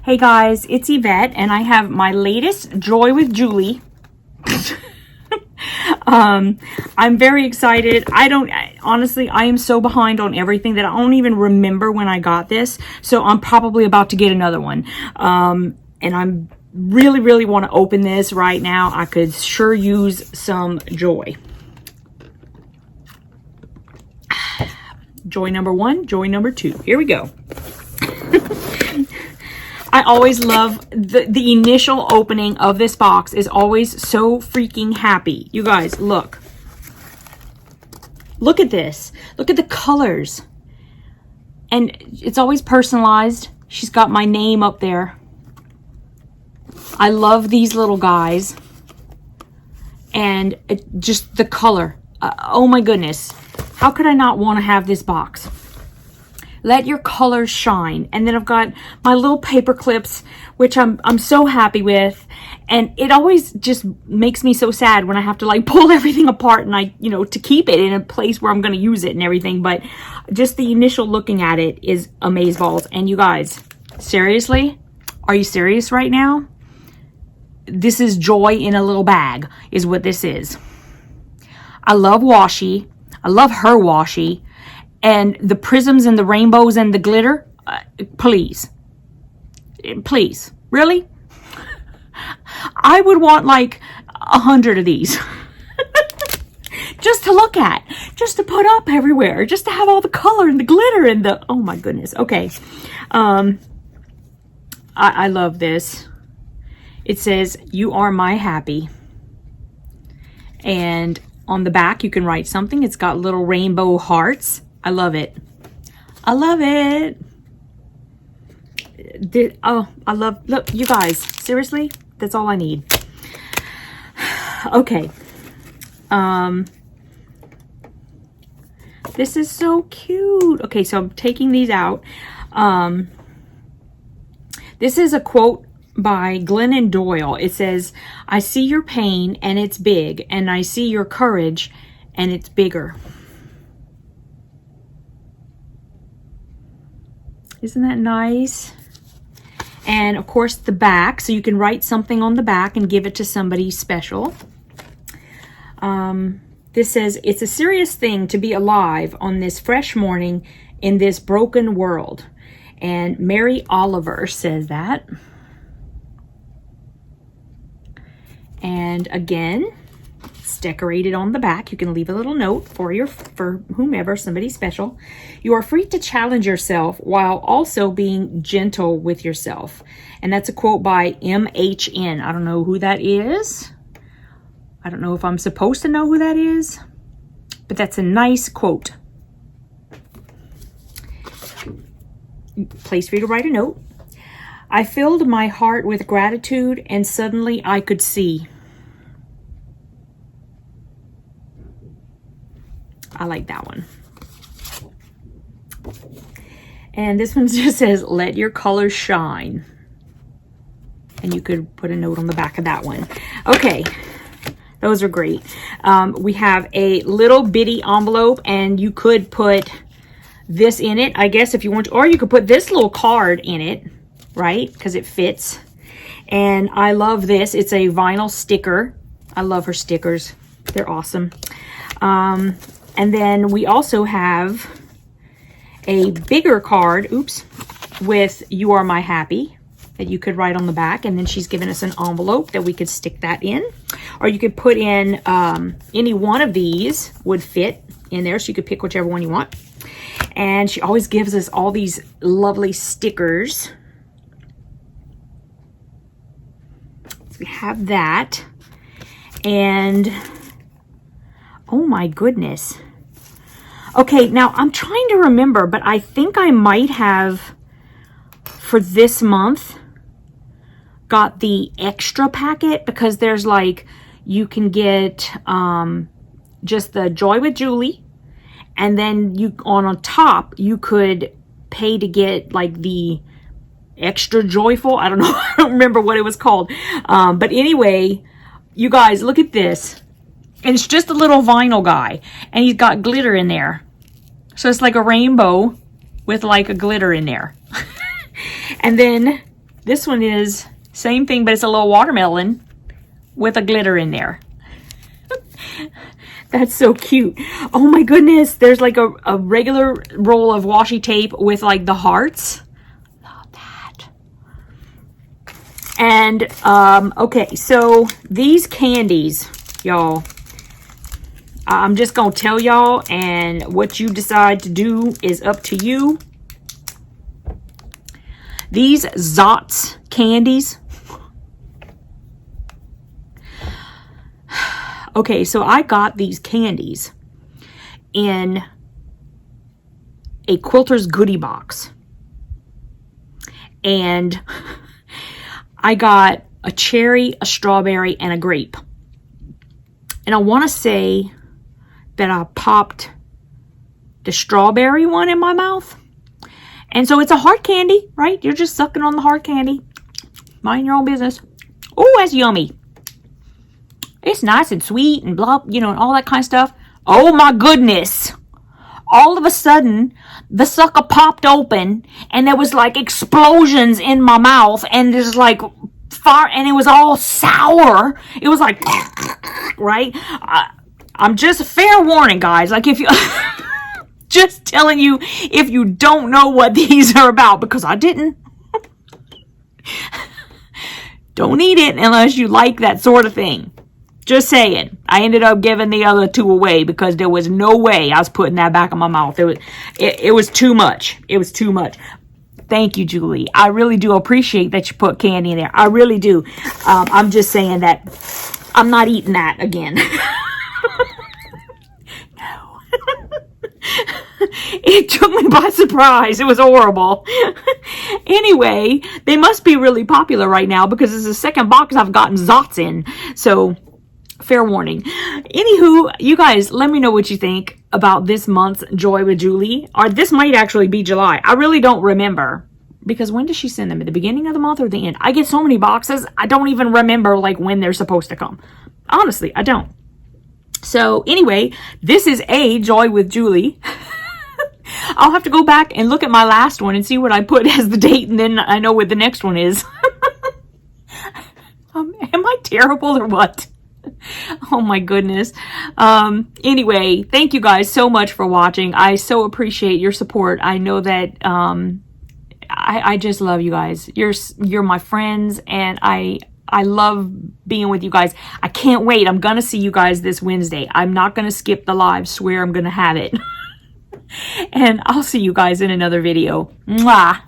Hey guys, it's Yvette and I have my latest Joy with Julie. I'm very excited. Honestly, I am so behind on everything that I don't even remember when I got this. So I'm probably about to get another one. And I'm really want to open this right now. I could sure use some joy. Joy number one, joy number two. Here we go. I always love the initial opening of this box is always so freaking happy. You guys, look. Look at this. Look at the colors. And it's always personalized. She's got my name up there. I love these little guys. And just the color. Oh my goodness. How could I not want to have this box? Let your colors shine. And then I've got my little paper clips, which I'm so happy with. And it always just makes me so sad when I have to like pull everything apart and to keep it in a place where I'm going to use it and everything. But just the initial looking at it is amazeballs. And you guys, seriously? Are you serious right now? This is joy in a little bag is what this is. I love washi. I love her washi. And the prisms and the rainbows and the glitter, please, really? I would want like 100 of these just to look at, just to put up everywhere, just to have all the color and the glitter and the, oh my goodness. Okay. I love this. It says, "You are my happy." And on the back, you can write something. It's got little rainbow hearts. I love it. I love it. Look, you guys, seriously, that's all I need. Okay. This is so cute. Okay, so I'm taking these out. This is a quote by Glennon Doyle. It says, "I see your pain and it's big, and I see your courage and it's bigger." Isn't that nice? And of course the back, so you can write something on the back and give it to somebody special. This says, "It's a serious thing to be alive on this fresh morning in this broken world." And Mary Oliver says that. And again, it's decorated on the back. You can leave a little note for whomever, somebody special. "You are free to challenge yourself while also being gentle with yourself." And that's a quote by MHN. I don't know who that is. I don't know if I'm supposed to know who that is, but that's a nice quote. Place for you to write a note. "I filled my heart with gratitude and suddenly I could see." I like that one. And this one just says, "Let your colors shine." And you could put a note on the back of that one. Okay, those are great. We have a little bitty envelope, and you could put this in it, I guess, if you want to, or you could put this little card in it, right? Because it fits. And I love this. It's a vinyl sticker. I love her stickers. They're awesome. And then we also have a bigger card, with "You Are My Happy," that you could write on the back. And then she's given us an envelope that we could stick that in. Or you could put in, any one of these would fit in there. So you could pick whichever one you want. And she always gives us all these lovely stickers. So we have that. And oh my goodness. Okay, now I'm trying to remember, but I think I might have, for this month, got the extra packet, because there's like, you can get just the Joy with Julie, and then you on top, you could pay to get like the extra joyful. I don't know. I don't remember what it was called. But anyway, you guys, look at this. And it's just a little vinyl guy. And he's got glitter in there. So it's like a rainbow with like a glitter in there. And then This one is same thing, but it's a little watermelon with a glitter in there. That's so cute. Oh my goodness. There's like a regular roll of washi tape with like the hearts. Love that. And, okay, so these candies, y'all, I'm just going to tell y'all, and what you decide to do is up to you. These Zots candies. Okay, so I got these candies in a Quilter's goodie box. And I got a cherry, a strawberry, and a grape. And I want to say that I popped the strawberry one in my mouth. And so it's a hard candy, right? You're just sucking on the hard candy. Mind your own business. Oh, that's yummy. It's nice and sweet and blah, you know, and all that kind of stuff. Oh my goodness. All of a sudden, the sucker popped open and there was like explosions in my mouth and there's like fire and it was all sour. It was like, right? I'm just fair warning, guys. Like if you, just telling you if you don't know what these are about, because I didn't. Don't eat it unless you like that sort of thing. Just saying. I ended up giving the other two away because there was no way I was putting that back in my mouth. It was too much. It was too much. Thank you, Julie. I really do appreciate that you put candy in there. I really do. I'm just saying that I'm not eating that again. No. It took me by surprise. It was horrible. Anyway, they must be really popular right now because it's the second box I've gotten Zots in. So, fair warning. Anywho, you guys, let me know what you think about this month's Joy with Julie. Or this might actually be July. I really don't remember. Because when does she send them? At the beginning of the month or the end? I get so many boxes, I don't even remember like when they're supposed to come. Honestly, I don't. So, anyway, this is a Joy with Julie. I'll have to go back and look at my last one and see what I put as the date, and then I know what the next one is. Am I terrible or what? Oh my goodness. Anyway, thank you guys so much for watching. I so appreciate your support. I know that I just love you guys. You're my friends, and I love being with you guys. I can't wait. I'm gonna see you guys this Wednesday. I'm not gonna skip the live. Swear I'm gonna have it. And I'll see you guys in another video. Mwah!